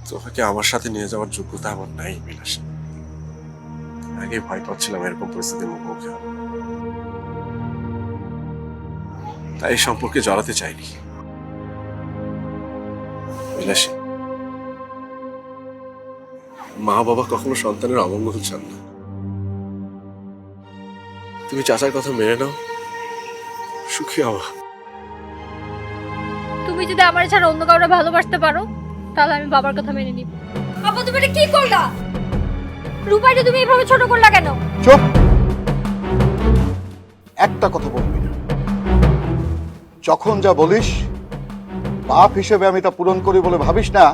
তোমাকে আমার সাথে নিয়ে যাওয়ার যোগ্যতা আমার নাই বিলাস। আগে ভয় পাচ্ছিলাম এরকম পরিস্থিতির মুখোমুখি হব, তাই এই সম্পর্কে জড়াতে চাইনি। বিলাসী, মা বাবা কখনো সন্তানের অমঙ্গল চান না। তুমি চাচার কথা মেনে নাও, সুখী হওয়া। তুমি যদি আমার ছাড়া অন্য কাউকে ভালোবাসতে পারো তাহলে আমি বাবার কথা মেনে নিব। আপা তুমি এটা কি করলা? রূপাইকে তুমি এইভাবে ছোট করলা কেন? চুপ, একটা কথা বলবি না। যখন যা বলিস বাপ হিসেবে আমি তা পূরণ করি বলে ভাবিস না।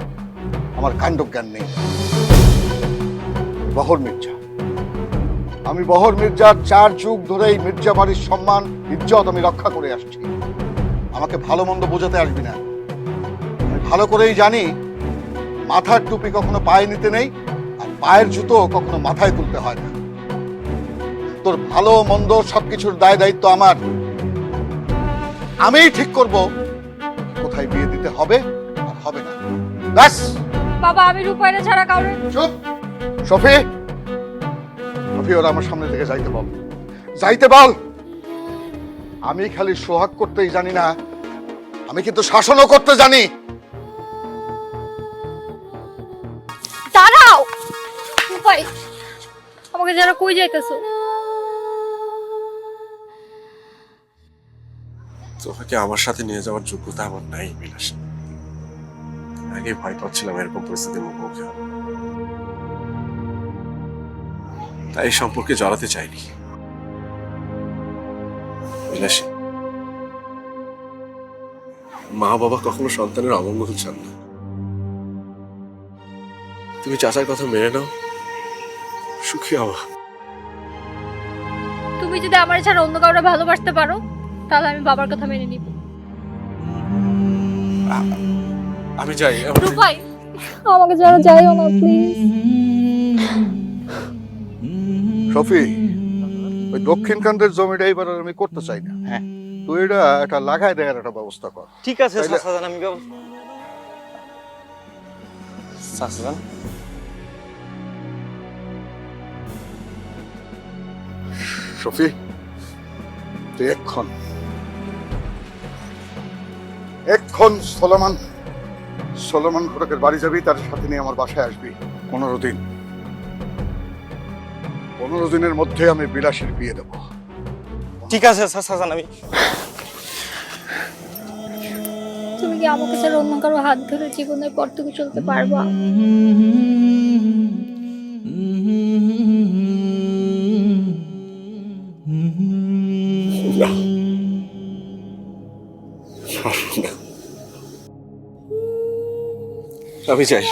আমার কাণ্ডজ্ঞান নেই। বহর মির্জা, আমি বহর মির্জার 4 যুগ ধরেই মির্জা বাড়ির সম্মান ইজ্জত আমি রক্ষা করে আসছি। আমাকে ভালো মন্দ বোঝাতে আসবি না। আমি ভালো করেই জানি মাথার টুপি কখনো পায়ে নিতে নেই, আর পায়ের জুতো কখনো মাথায় তুলতে হয় না। তোর ভালো মন্দ সবকিছুর দায় দায়িত্ব আমার। আমিই ঠিক করব কোথায় বিয়ে দিতে হবে আর হবে না। ব্যাস। বাবা আমি রূপাইরে ছাড়া কাউরে। চুপ। শফি, শফি ওরা আমার সামনে থেকে যাইতে বল, যাইতে বল। আমি খালি সোহাগ করতেই জানি না, আমি কিন্তু শাসনও করতে জানি। দাঁড়াও রূপাই, আমাকে যারা কই যাইতেছো? তোমাকে আমার সাথে নিয়ে যাওয়ার যোগ্যতা আমার নাই বিলাস। আগে ভয় পাচ্ছিলাম এরকম পরিস্থিতির মুখোমুখি হব, তাই এই সম্পর্কে জড়াতে চাইনি। বিলাসী, মা বাবা কখনো সন্তানের অমঙ্গল চান না। তুমি চাচার কথা মেনে নাও, সুখী হওয়া। তুমি যদি আমার ছাড়া অন্য কাউকে ভালোবাসতে পারো তাহলে আমি বাবার কথা মেনে নিব। আমি যাই। রূপাই আমাকে যারা যাইও না প্লিজ। শফি, ওই দক্ষিণ কান্তের জমিটা এবার আর আমি করতে চাই না। হ্যাঁ তুই এটা একটা লাগাই দেওয়ার একটা ব্যবস্থা কর। ঠিক আছে তাইলে- চাচাজান, আমি চাচাজান শফি, তুই এক্ষণ সোলোমান ঘটকের বাড়ি যাবি, তার সাথে নিয়ে আমার বাসায় আসবি। 15 দিন, 15 দিনের মধ্যে আমি বিলাসীর বিয়ে দেবো। ঠিক আছে চাচাজান, আমি তুমি কি আমাকে ছাড়া অন্য কারো হাত ধরে জীবনের পর তুমি চলতে পারবা? আমি যাই।